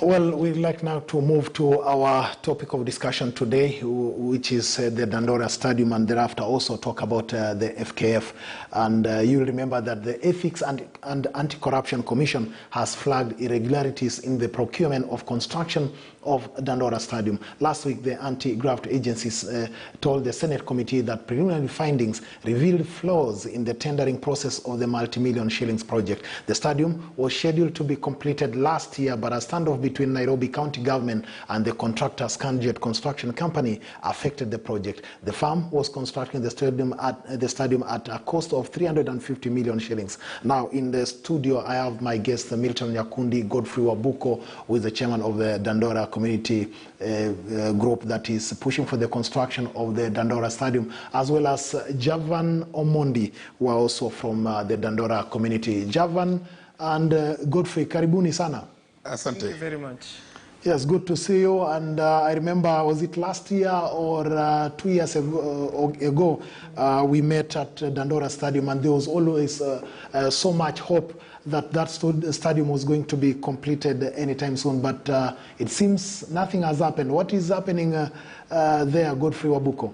Well, we'd like now to move to our topic of discussion today, which is the Dandora Stadium, and thereafter also talk about the FKF. And you'll remember that the Ethics and Anti-Corruption Commission has flagged irregularities in the procurement of construction of Dandora Stadium. Last week, the anti-graft agencies told the Senate committee that preliminary findings revealed flaws in the tendering process of the multi-million shillings project. The stadium was scheduled to be completed last year, but a standoff between Nairobi County government and the contractor Scanjet Construction Company affected the project. The firm was constructing the stadium at a cost of 350 million shillings. Now, in the studio, I have my guest, Milton Nyakundi, Godfrey Wabuko, who is the chairman of the Dandora community group that is pushing for the construction of the Dandora Stadium, as well as Javan Omondi, who are also from the Dandora community. Javan and Godfrey, karibuni sana. Asante. Thank you very much. Yes, good to see you. And I remember, was it last year or 2 years ago, we met at Dandora Stadium, and there was always so much hope that stadium was going to be completed anytime soon. But it seems nothing has happened. What is happening there, Godfrey Wabuko?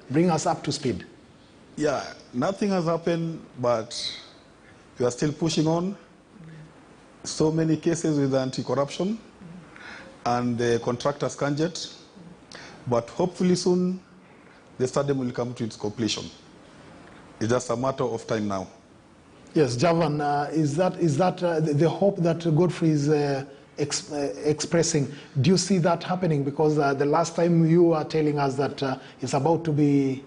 Bring us up to speed. Yeah, nothing has happened, but we are still pushing on. So many cases with anti-corruption and the contractor Scanjet, but hopefully soon the stadium will come to its completion. It's just a matter of time now. Yes, Javan, is that the hope that Godfrey is expressing? Do you see that happening? Because the last time you were telling us that it's about to be,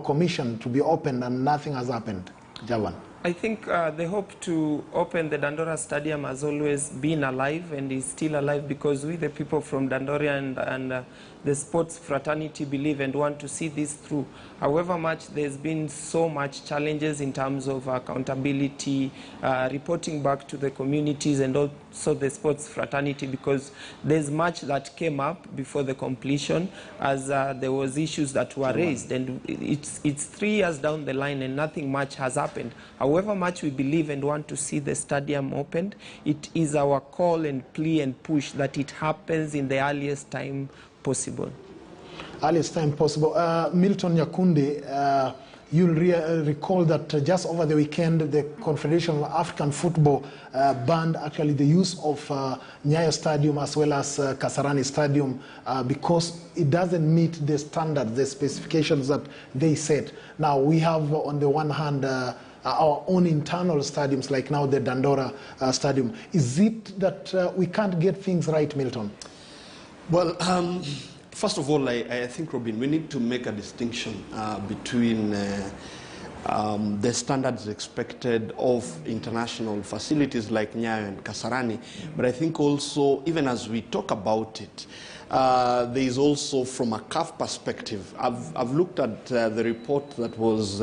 commissioned, to be opened, and nothing has happened. Javan. I think the hope to open the Dandora Stadium has always been alive and is still alive, because we, the people from Dandora and the sports fraternity, believe and want to see this through. However much there's been so much challenges in terms of accountability, reporting back to the communities and also the sports fraternity, because there's much that came up before the completion, as there was issues that were raised, and it's 3 years down the line and nothing much has happened. However much we believe and want to see the stadium opened, it is our call and plea and push that it happens in the earliest time possible. Earliest time possible. Milton Nyakundi, you'll recall that just over the weekend, the Confederation of African Football banned actually the use of Nyayo Stadium as well as Kasarani Stadium because it doesn't meet the standards, the specifications that they set. Now, we have on the one hand our own internal stadiums, like now the Dandora Stadium. Is it that we can't get things right, Milton? Well, first of all, I think, Robin, we need to make a distinction between the standards expected of international facilities like Nyayo and Kasarani. But I think also, even as we talk about it, there is also, from a CAF perspective, I've looked at the report that was,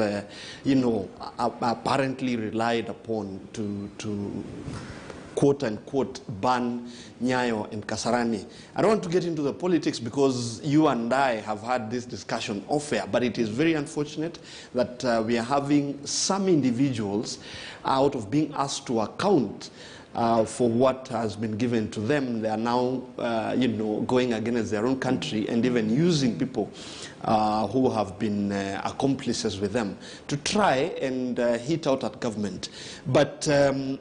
apparently relied upon to quote-unquote ban Nyayo and Kasarani. I don't want to get into the politics because you and I have had this discussion off-air, but it is very unfortunate that we are having some individuals, out of being asked to account for what has been given to them, they are now, going against their own country and even using people who have been accomplices with them to try and hit out at government. But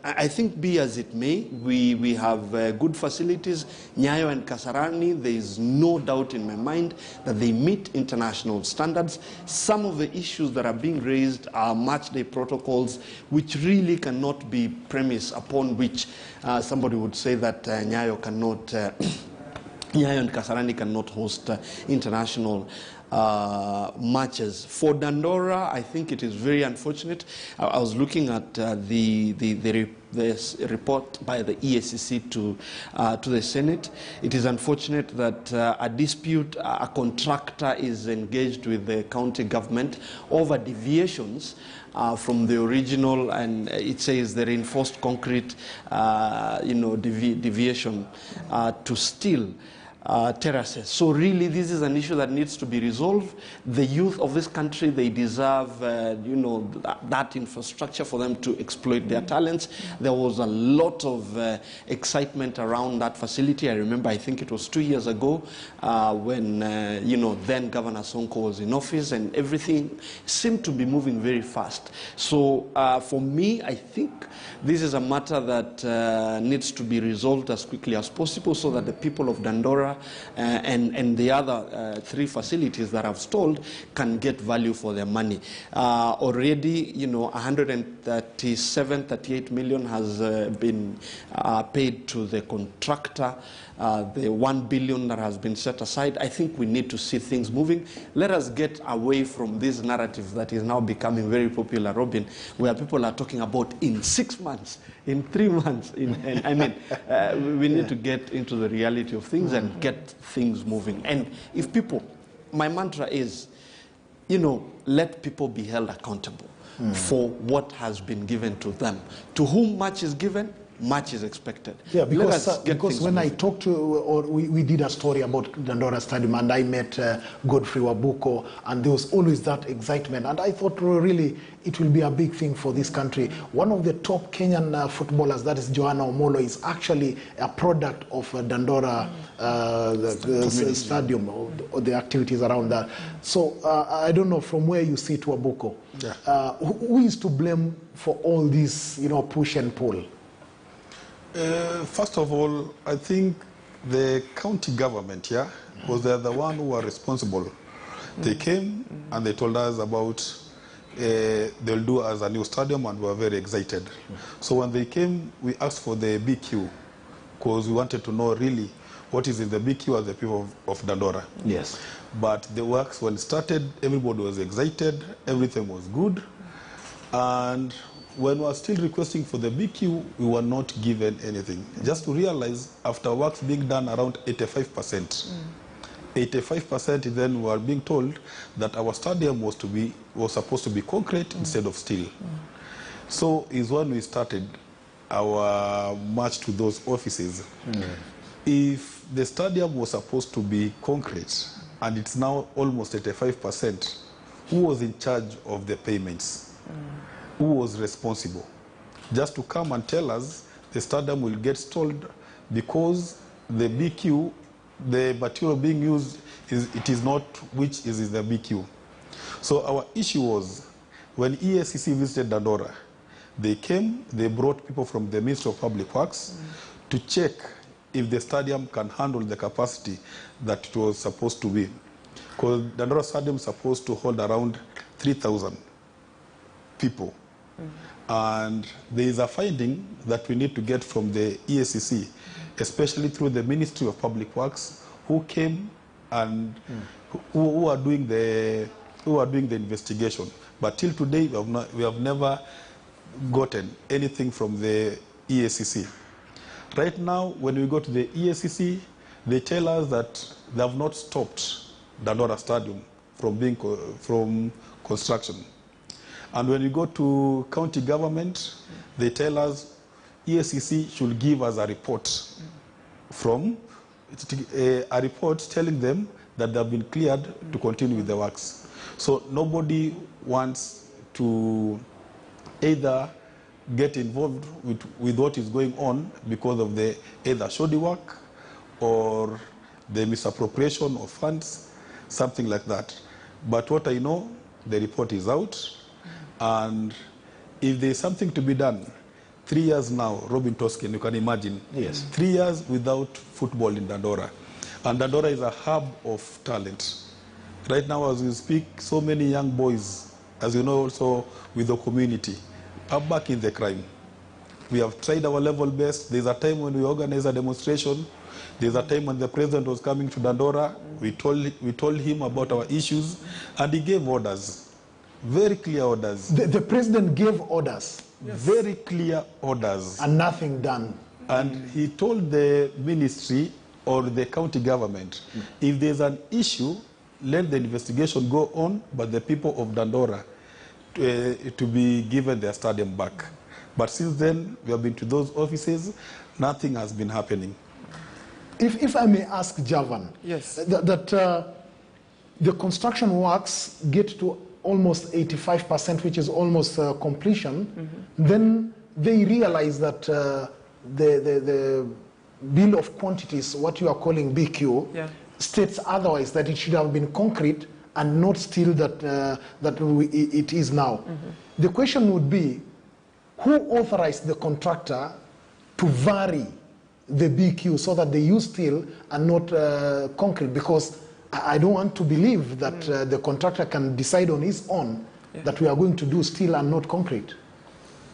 I think, be as it may, we have good facilities. Nyayo and Kasarani, there is no doubt in my mind that they meet international standards. Some of the issues that are being raised are match day protocols, which really cannot be premised upon which somebody would say that Nyayo cannot, Nyayo and Kasarani cannot host international matches. For Dandora, I think it is very unfortunate. I was looking at the report by the EACC to the Senate. It is unfortunate that a dispute, a contractor is engaged with the county government over deviations from the original, and it says the reinforced concrete, deviation to steel. terraces. So really, this is an issue that needs to be resolved. The youth of this country, they deserve, that infrastructure for them to exploit their talents. There was a lot of excitement around that facility. I remember, I think it was 2 years ago, when, then Governor Sonko was in office, and everything seemed to be moving very fast. So for me, I think this is a matter that needs to be resolved as quickly as possible so that the people of Dandora and the other 3 facilities that have stalled can get value for their money. Already, 138 million has been paid to the contractor. The 1 billion that has been set aside. I think we need to see things moving. Let us get away from this narrative that is now becoming very popular, Robin, where people are talking about in 6 months, in 3 months. We need to get into the reality of things and get things moving. And if people, my mantra is, let people be held accountable for what has been given to them. To whom much is given, much is expected. Yeah, because when I talked to, or we did a story about Dandora Stadium, and I met Godfrey Wabuko, and there was always that excitement, and I thought really it will be a big thing for this country. One of the top Kenyan footballers, that is Joanna Omolo, is actually a product of Dandora the stadium, or the activities around that. So I don't know, from where you sit, Wabuko, who is to blame for all this, push and pull? First of all, I think the county government, was the one who were responsible. They came and they told us about they'll do us a new stadium, and we were very excited. So when they came, we asked for the BQ, because we wanted to know really what is in the BQ as the people of Dandora. Yes. But the works, when it started, everybody was excited, everything was good. And when we were still requesting for the BQ, we were not given anything. Just to realize, after works being done around 85%, 85% then we were being told that our stadium was supposed to be concrete instead of steel. So is when we started our march to those offices. If the stadium was supposed to be concrete, and it's now almost 85%, who was in charge of the payments? Who was responsible? Just to come and tell us the stadium will get stalled because the BQ, the material being used, it is not which is in the BQ. So our issue was, when EACC visited Dandora, they came, they brought people from the Ministry of Public Works to check if the stadium can handle the capacity that it was supposed to be. Because Dandora Stadium is supposed to hold around 3,000 people. And there is a finding that we need to get from the EACC, especially through the Ministry of Public Works, who came and who are doing the investigation. But till today, we have never gotten anything from the EACC. Right now, when we go to the EACC, they tell us that they have not stopped Dandora Stadium from construction. And when we go to county government, they tell us EACC should give us a report a report telling them that they have been cleared to continue with the works. So nobody wants to either get involved with what is going on because of the either shoddy work or the misappropriation of funds, something like that. But what I know, the report is out. And if there's something to be done, 3 years now, Robin Toskin, you can imagine, 3 years without football in Dandora. And Dandora is a hub of talent. Right now, as we speak, so many young boys, as you know also with the community, are back in the crime. We have tried our level best. There's a time when we organized a demonstration. There's a time when the president was coming to Dandora. We told him about our issues, and he gave orders. Very clear orders. The president gave orders. Yes. Very clear orders. And nothing done. And he told the ministry or the county government, if there's an issue, let the investigation go on, but the people of Dandora to be given their stadium back. But since then, we have been to those offices, nothing has been happening. If I may ask Javan, Yes. that the construction works get to almost 85%, which is almost completion, then they realize that the bill of quantities, what you are calling BQ, Yeah. states otherwise, that it should have been concrete and not steel it is now. The question would be, who authorized the contractor to vary the BQ so that they use steel and not concrete? Because I don't want to believe that the contractor can decide on his own that we are going to do steel and not concrete.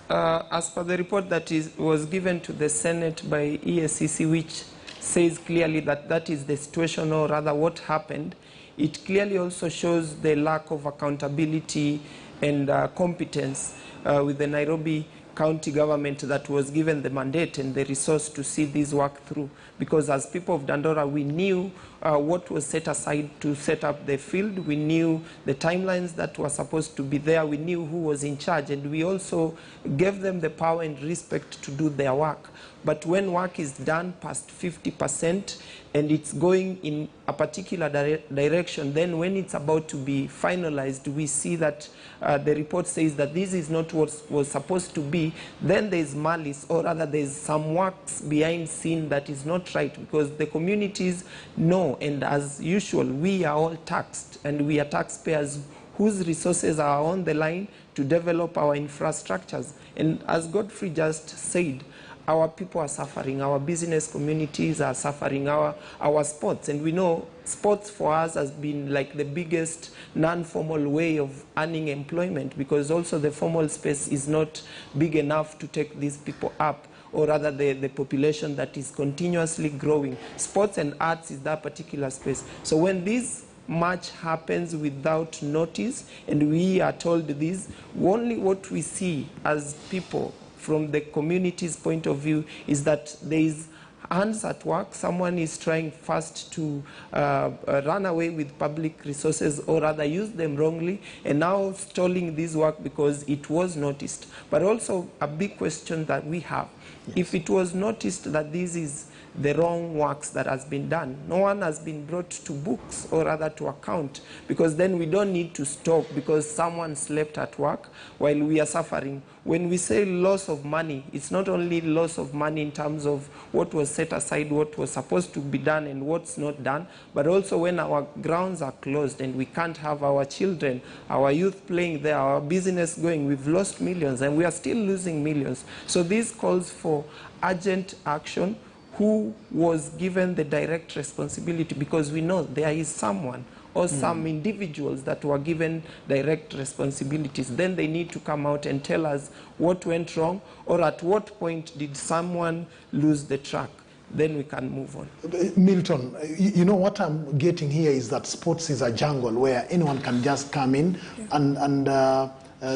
As per the report that was given to the Senate by EACC, which says clearly that that is the situation, or rather what happened, it clearly also shows the lack of accountability and competence with the Nairobi county government that was given the mandate and the resource to see this work through. Because as people of Dandora, we knew what was set aside to set up the field. We knew the timelines that were supposed to be there. We knew who was in charge, and we also gave them the power and respect to do their work. But when work is done past 50% and it's going in a particular direction, then when it's about to be finalized, we see that the report says that this is not what was supposed to be. Then there's malice, or rather there's some works behind scene that is not right, because the communities know, and as usual, we are all taxed, and we are taxpayers whose resources are on the line to develop our infrastructures. And as Godfrey just said, our people are suffering, our business communities are suffering, our sports. And we know sports for us has been like the biggest non-formal way of earning employment, because also the formal space is not big enough to take these people up, or rather the population that is continuously growing. Sports and arts is that particular space. So when this match happens without notice, and we are told this, only what we see as people from the community's point of view is that there is hands at work. Someone is trying first to run away with public resources, or rather use them wrongly, and now stalling this work because it was noticed. But also a big question that we have, if it was noticed that this is the wrong works that has been done, no one has been brought to books, or rather to account, because then we don't need to stop because someone slept at work while we are suffering. When we say loss of money, it's not only loss of money in terms of what was set aside, what was supposed to be done and what's not done, but also when our grounds are closed and we can't have our children, our youth playing there, our business going, we've lost millions and we are still losing millions. So this calls for urgent action. Who was given the direct responsibility? Because we know there is someone or some individuals that were given direct responsibilities. Then they need to come out and tell us what went wrong, or at what point did someone lose the track. Then we can move on. Milton, you know what I'm getting here is that sports is a jungle where anyone can just come in and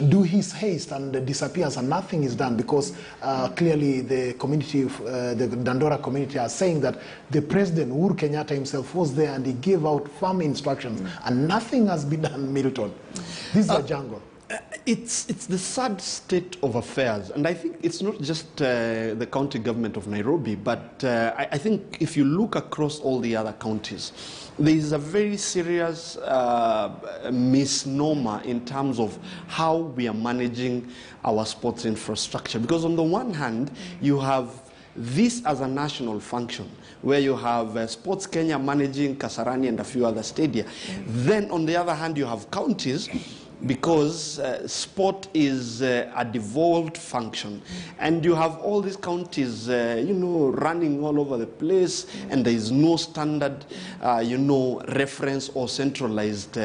do his haste and disappears and nothing is done, because clearly the community, the Dandora community are saying that the president, Uhuru Kenyatta himself, was there and he gave out firm instructions and nothing has been done, Milton. This is a jungle. It's the sad state of affairs, and I think it's not just the county government of Nairobi, but I think if you look across all the other counties, there is a very serious misnomer in terms of how we are managing our sports infrastructure. Because on the one hand, you have this as a national function, where you have Sports Kenya managing Kasarani and a few other stadia. Then on the other hand, you have counties, because sport is a devolved function, and you have all these counties running all over the place, and there is no standard reference or centralized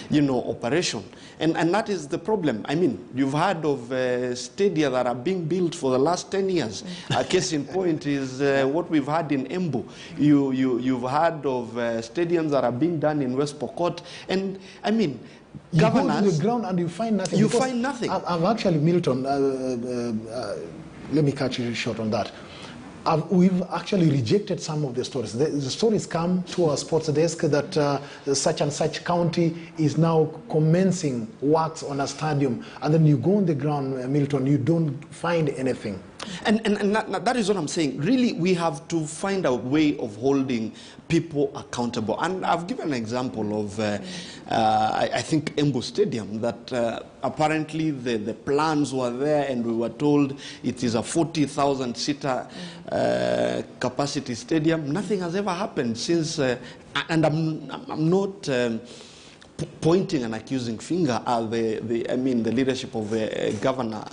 operation, and that is the problem. I mean, you've heard of stadia that are being built for the last 10 years. A case in point is what we've had in Embu. You've heard of stadiums that are being done in West Pokot, and I mean, you go to the ground and you find nothing. You find nothing. I've actually, Milton, let me catch you short on that. We've actually rejected some of the stories. The stories come to our sports desk that such and such county is now commencing works on a stadium, and then you go on the ground, Milton, you don't find anything. And that is what I'm saying. Really, we have to find a way of holding people accountable. And I've given an example of, I think, Embu Stadium, that apparently the plans were there and we were told it is a 40,000-seater capacity stadium. Nothing has ever happened since, and I'm not pointing an accusing finger at the leadership of the governor,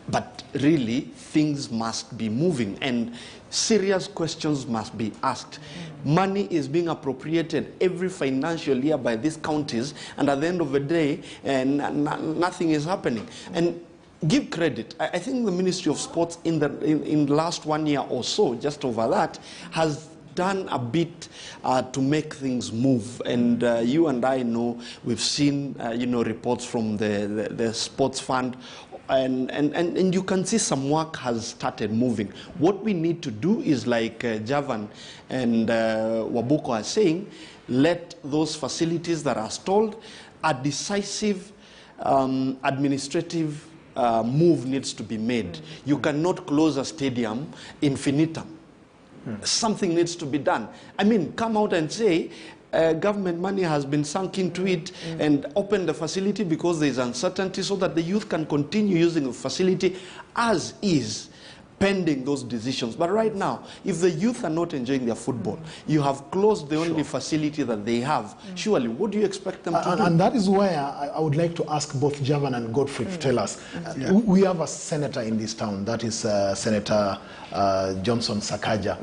but really things must be moving and serious questions must be asked. Money is being appropriated every financial year by these counties, and at the end of the day, nothing is happening. And give credit. I think the Ministry of Sports in the last 1 year or so, just over that, has done a bit to make things move. And you and I know, we've seen reports from the sports fund, and you can see some work has started moving. What we need to do is, like Javan and Wabuko are saying, let those facilities that are stalled, a decisive administrative move needs to be made. You cannot close a stadium infinitum. Something needs to be done. I mean, come out and say government money has been sunk into it and open the facility because there is uncertainty, so that the youth can continue using the facility as is, pending those decisions. But right now, if the youth are not enjoying their football, you have closed the only facility that they have. Surely, what do you expect them to do? And that is where I would like to ask both Javan and Godfrey to tell us. We have a senator in this town, that is Senator Johnson Sakaja.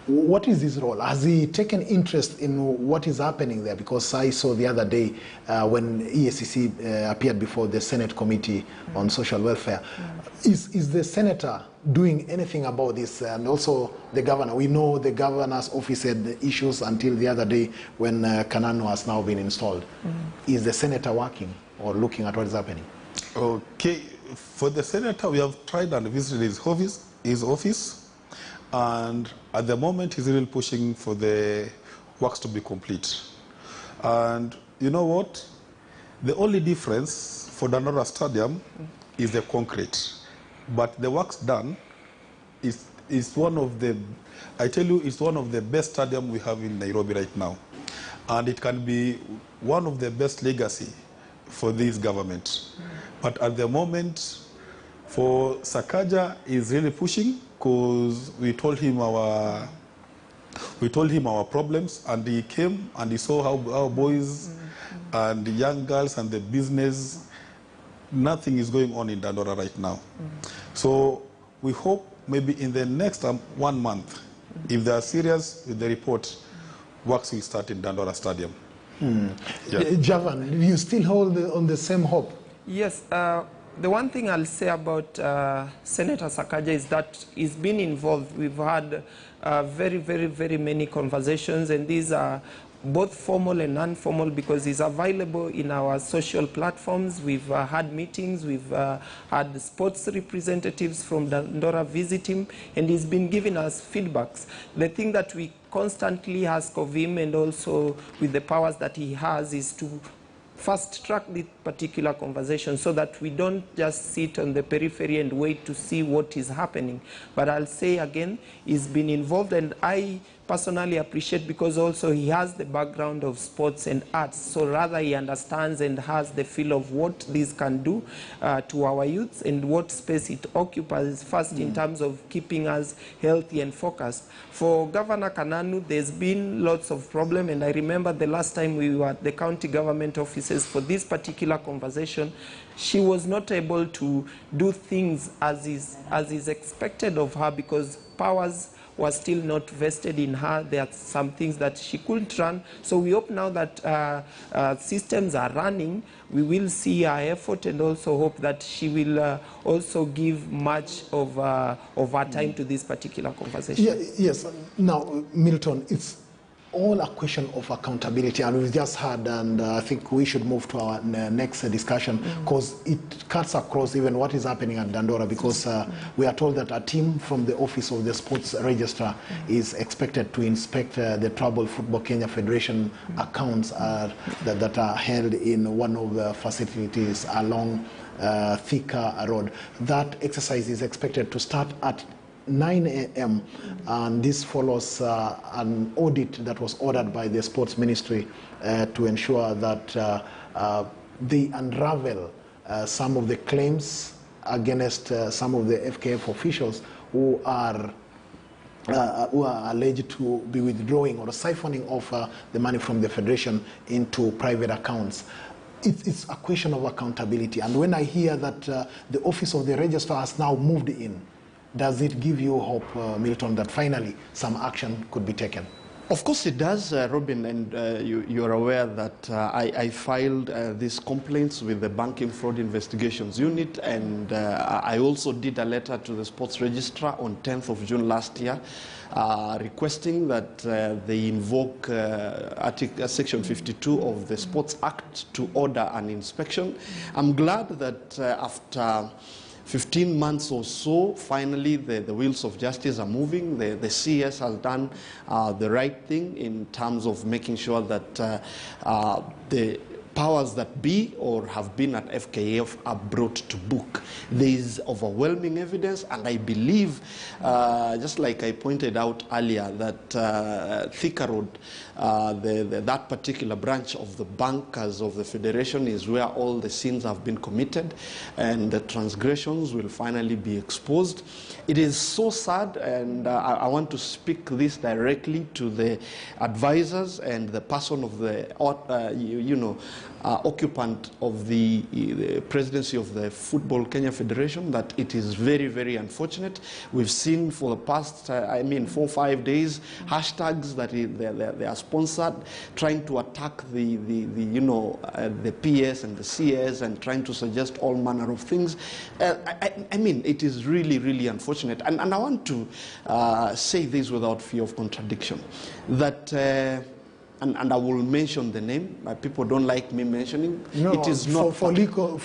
What is his role? Has he taken interest in what is happening there? Because I saw the other day when EACC appeared before the Senate Committee on Social Welfare. Is the senator doing anything about this? And also the governor. We know the governor's office had the issues until the other day when Kananu has now been installed. Is the senator working or looking at what is happening? Okay, for the senator, we have tried and visited his office. And at the moment, he's really pushing for the works to be complete. And you know what? The only difference for Dandora Stadium is the concrete. But the works done is one of the, I tell you, it's one of the best stadiums we have in Nairobi right now. And it can be one of the best legacy for this government. But at the moment, for Sakaja, is really pushing, because we told him our problems, and he came and he saw how our boys and the young girls and the business, nothing is going on in Dandora right now. So we hope maybe in the next 1 month, if they are serious with the report, works will start in Dandora Stadium. Javan, do you still hold on the same hope? Yes. The one thing I'll say about Senator Sakaja is that he's been involved. We've had very, very, very many conversations, and these are both formal and non-formal, because he's available in our social platforms. We've had meetings, we've had sports representatives from Dandora visit him, and he's been giving us feedbacks. The thing that we constantly ask of him, and also with the powers that he has, is to fast track this particular conversation, so that we don't just sit on the periphery and wait to see what is happening. But I'll say again, he's been involved, and I personally appreciate, because also he has the background of sports and arts, so rather he understands and has the feel of what this can do to our youths and what space it occupies, first in terms of keeping us healthy and focused. For Governor Kananu, there's been lots of problems, and I remember the last time we were at the county government offices for this particular conversation, she was not able to do things as is expected of her, because powers was still not vested in her. There are some things that she couldn't run. So we hope now that systems are running, we will see her effort, and also hope that she will also give much of her time to this particular conversation. Yes. Now, Milton, it's all a question of accountability, and we've just heard, and I think we should move to our next discussion, because it cuts across even what is happening at Dandora, because we are told that a team from the Office of the Sports Registrar is expected to inspect the Tribal Football Kenya Federation accounts that are held in one of the facilities along Thika Road. That exercise is expected to start at 9 a.m. and this follows an audit that was ordered by the Sports Ministry to ensure that they unravel some of the claims against some of the FKF officials who are alleged to be withdrawing or siphoning off the money from the Federation into private accounts. It's a question of accountability. And when I hear that the Office of the Registrar has now moved in, does it give you hope, Milton, that finally some action could be taken? Of course it does, Robin, and you're aware that I filed these complaints with the Banking Fraud Investigations Unit, and I also did a letter to the Sports Registrar on 10th of June last year, requesting that they invoke Section 52 of the Sports Act to order an inspection. I'm glad that after 15 months or so, finally the wheels of justice are moving. The CS has done the right thing in terms of making sure that the powers that be or have been at FKF are brought to book. There is overwhelming evidence, and I believe, just like I pointed out earlier, that Thika Road, that particular branch of the bankers of the Federation is where all the sins have been committed, and the transgressions will finally be exposed. It is so sad, and I want to speak this directly to the advisors and the person of the, occupant of the presidency of the Football Kenya Federation, that it is very, very unfortunate. We've seen for the past, 4 or 5 days, hashtags that they are sponsored, trying to attack the PS and the CS and trying to suggest all manner of things. It is really, really unfortunate. And I want to say this without fear of contradiction, that and I will mention the name. People don't like me mentioning. No, it is not for legal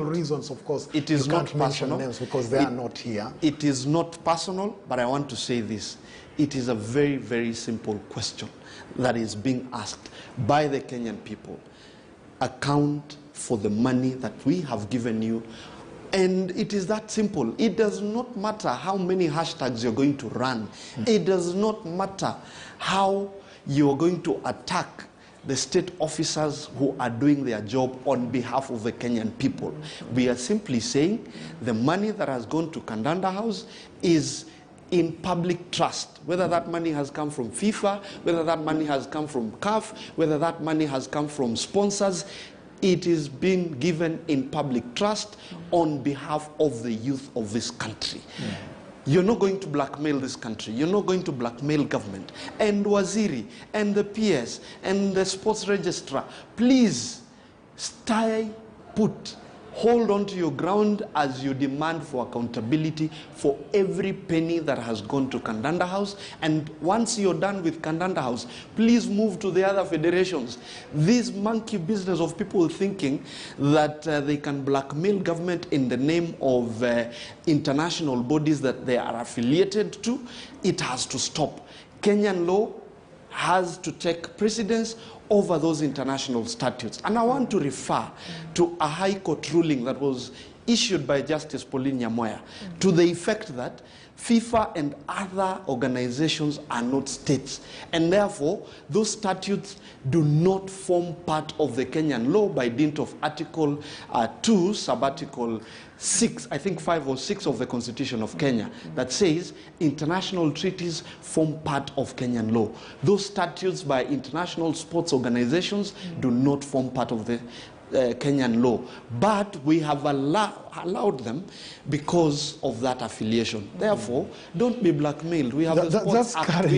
reasons, of course. It is you not can't mention personal. names because they are not here. It is not personal, but I want to say this. It is a very, very simple question that is being asked by the Kenyan people. Account for the money that we have given you. And it is that simple. It does not matter how many hashtags you're going to run. It does not matter how you are going to attack the state officers who are doing their job on behalf of the Kenyan people. We are simply saying the money that has gone to Kandanda House is in public trust, whether that money has come from FIFA, whether that money has come from CAF, whether that money has come from sponsors. It is being given in public trust on behalf of the youth of this country. You're not going to blackmail this country. You're not going to blackmail government. And Waziri, and the PS, and the Sports Registrar, please stay put. Hold on to your ground as you demand for accountability for every penny that has gone to Kandanda House. And once you're done with Kandanda House, please move to the other federations. This monkey business of people thinking that they can blackmail government in the name of international bodies that they are affiliated to, it has to stop. Kenyan law has to take precedence over those international statutes. And I want to refer to a High Court ruling that was issued by Justice Pauline Nyamoya to the effect that FIFA and other organizations are not states, and therefore those statutes do not form part of the Kenyan law by dint of Article 2, Subarticle 6, I think 5 or 6 of the Constitution of Kenya, that says international treaties form part of Kenyan law. Those statutes by international sports organizations do not form part of the Kenyan law, but we have allowed them because of that affiliation. Therefore, don't be blackmailed. We have the Sports Act.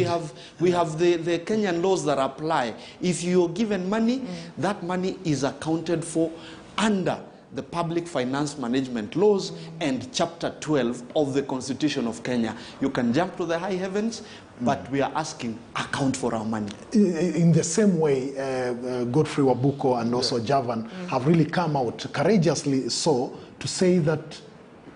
We have the Kenyan laws that apply. If you're given money, that money is accounted for under the Public Finance Management Laws and Chapter 12 of the Constitution of Kenya. You can jump to the high heavens, but we are asking, account for our money. In the same way, Godfrey Wabuko and also Javan have really come out courageously so to say that,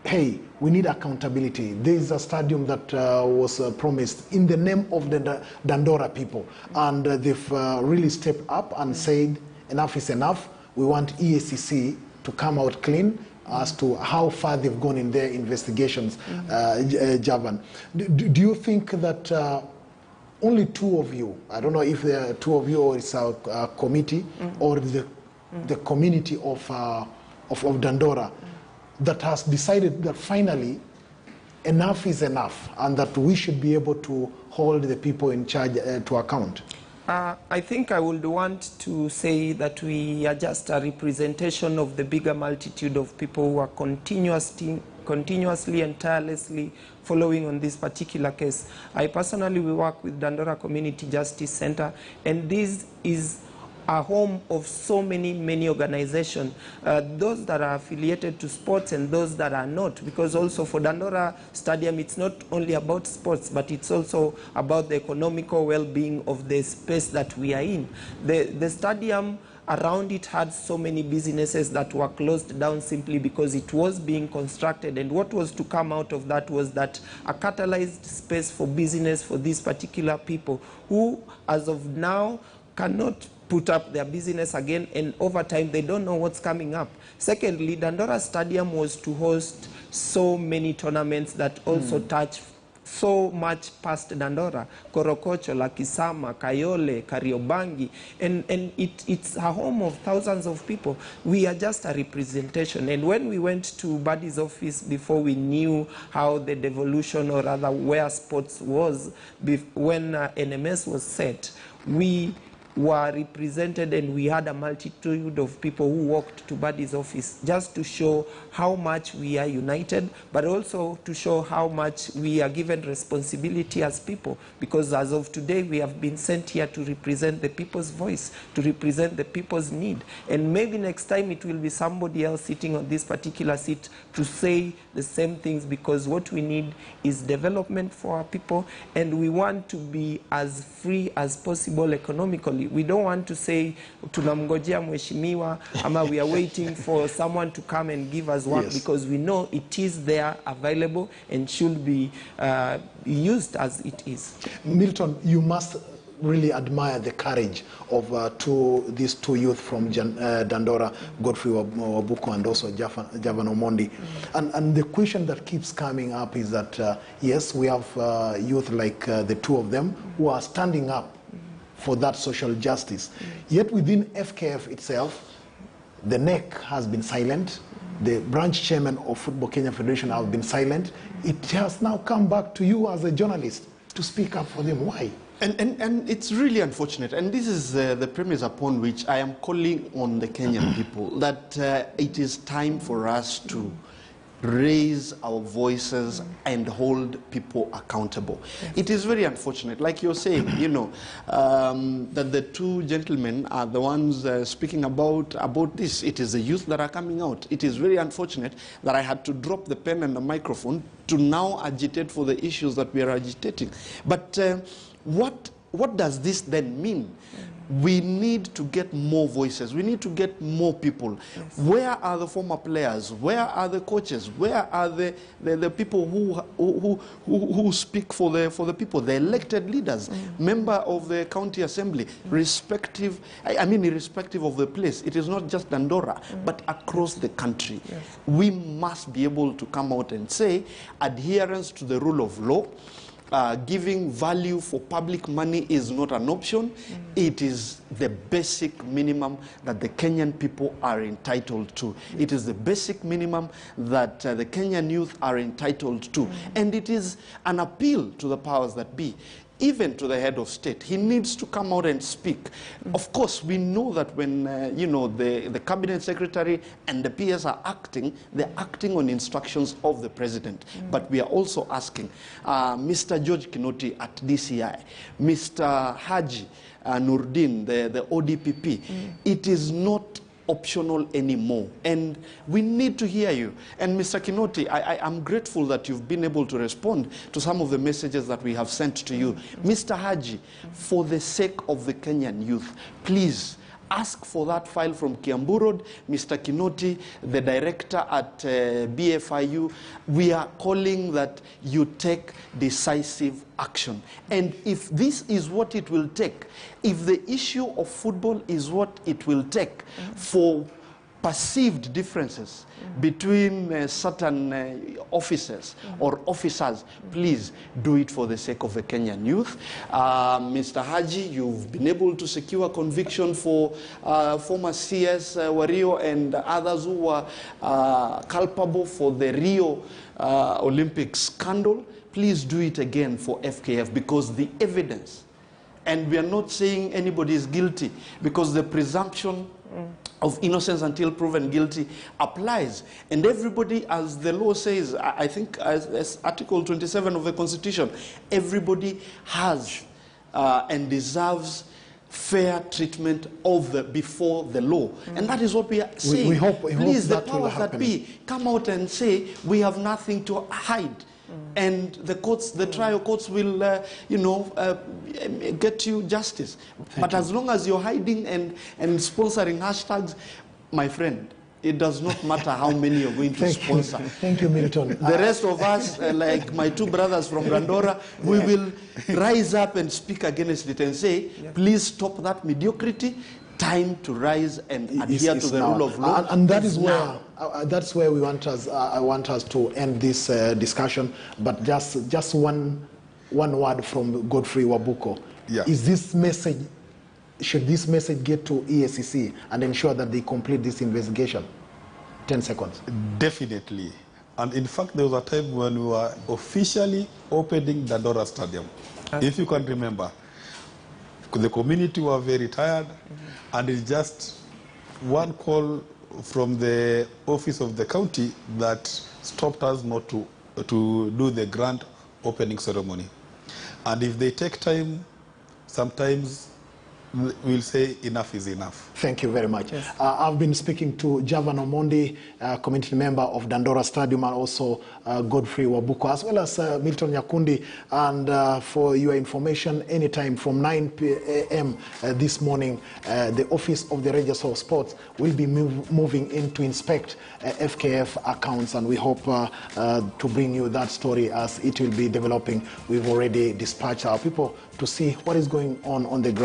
hey, we need accountability. There is a stadium that was promised in the name of the Dandora people, and they've really stepped up and said enough is enough. We want EACC to come out clean as to how far they've gone in their investigations. Javan, do you think that only two of you, I don't know if there are two of you or it's a committee or the community of Dandora that has decided that finally enough is enough and that we should be able to hold the people in charge to account? I think I would want to say that we are just a representation of the bigger multitude of people who are continuously and tirelessly following on this particular case. I personally work with Dandora Community Justice Center, and this is a home of so many organizations, those that are affiliated to sports and those that are not, because also for Dandora Stadium it's not only about sports, but it's also about the economical well-being of the space that we are in. The stadium around it had so many businesses that were closed down simply because it was being constructed, and what was to come out of that was that a catalyzed space for business for these particular people who as of now cannot put up their business again, and over time they don't know what's coming up. Secondly, Dandora Stadium was to host so many tournaments that also touch so much past Dandora, Korokocho, Lakisama, Kayole, Kariobangi, and it's a home of thousands of people. We are just a representation, and when we went to Buddy's office before we knew how the devolution, or rather where sports was, when NMS was set, we were represented, and we had a multitude of people who walked to Buddy's office just to show how much we are united, but also to show how much we are given responsibility as people, because as of today we have been sent here to represent the people's voice, to represent the people's need, and maybe next time it will be somebody else sitting on this particular seat to say the same things, because what we need is development for our people, and we want to be as free as possible economically. We don't want to say tunamngojea mheshimiwa ama we are waiting for someone to come and give us work, because we know it is there available and should be used as it is. Milton, you must really admire the courage of these two youth from Dandora, Godfrey Wabuko and also Javan Omondi. And the question that keeps coming up is that, yes, we have youth like the two of them who are standing up for that social justice. Yet within FKF itself, the NEC has been silent. The branch chairman of Football Kenya Federation has been silent. It has now come back to you as a journalist to speak up for them. Why? And it's really unfortunate, and this is the premise upon which I am calling on the Kenyan people, that it is time for us to raise our voices and hold people accountable. It is very unfortunate, like you're saying, you know, that the two gentlemen are the ones speaking about this. It is the youth that are coming out. It is very unfortunate that I had to drop the pen and the microphone to now agitate for the issues that we are agitating. But what does this then mean? We need to get more voices. We need to get more people. Where are the former players? Where are the coaches? Where are the people who speak for the people, the elected leaders, member of the county assembly, irrespective of the place? It is not just Dandora, but across the country. We must be able to come out and say adherence to the rule of law, giving value for public money is not an option. It is the basic minimum that the Kenyan people are entitled to. It is the basic minimum that the Kenyan youth are entitled to. And it is an appeal to the powers that be, even to the head of state. He needs to come out and speak. Of course, we know that when the cabinet secretary and the PS are acting, they're acting on instructions of the president. But we are also asking Mr. George Kinoti at DCI, Mr. Haji Nurdin, the ODPP, it is not optional anymore, and we need to hear you. And Mr. Kinoti, I'm grateful that you've been able to respond to some of the messages that we have sent to you. Mr. Haji, for the sake of the Kenyan youth, please ask for that file from Kiambu Road. Mr. Kinoti, the director at BFIU, we are calling that you take decisive action. And if this is what it will take, if the issue of football is what it will take for perceived differences between certain officers or officers, please do it for the sake of the Kenyan youth. Mr. Haji, you've been able to secure conviction for former CS Wario and others who were culpable for the Rio Olympic scandal. Please do it again for FKF, because the evidence, and we are not saying anybody is guilty, because the presumption of innocence until proven guilty applies. And everybody, as the law says, I think as Article 27 of the Constitution, everybody has and deserves fair treatment before the law. And that is what we are saying. We hope please, the that will powers that happen. be, come out and say we have nothing to hide. And the courts, the trial courts will, get you justice. But as long as you're hiding and sponsoring hashtags, my friend, it does not matter how many you're going to sponsor. Thank you, Milton. The rest of us, like my two brothers from Dandora, we will rise up and speak against it and say, please stop that mediocrity. Time to rise and adhere to the rule of law. And that is where that's where we want us. I want us to end this discussion. But just one word from Godfrey Wabuko. Yeah. Is this message? Should this message get to EACC and ensure that they complete this investigation? 10 seconds. Definitely. And in fact, there was a time when we were officially opening Dandora Stadium. If you can remember, the community were very tired, and it's just one call from the office of the county that stopped us not to do the grand opening ceremony. And if they take time, sometimes we'll say enough is enough. Thank you very much. Yes. I've been speaking to Javan Omondi, community member of Dandora Stadium, and also Godfrey Wabuko, as well as Milton Nyakundi. And for your information, anytime from 9 a.m. This morning, the Office of the Register of Sports will be moving in to inspect FKF accounts, and we hope to bring you that story as it will be developing. We've already dispatched our people to see what is going on the ground.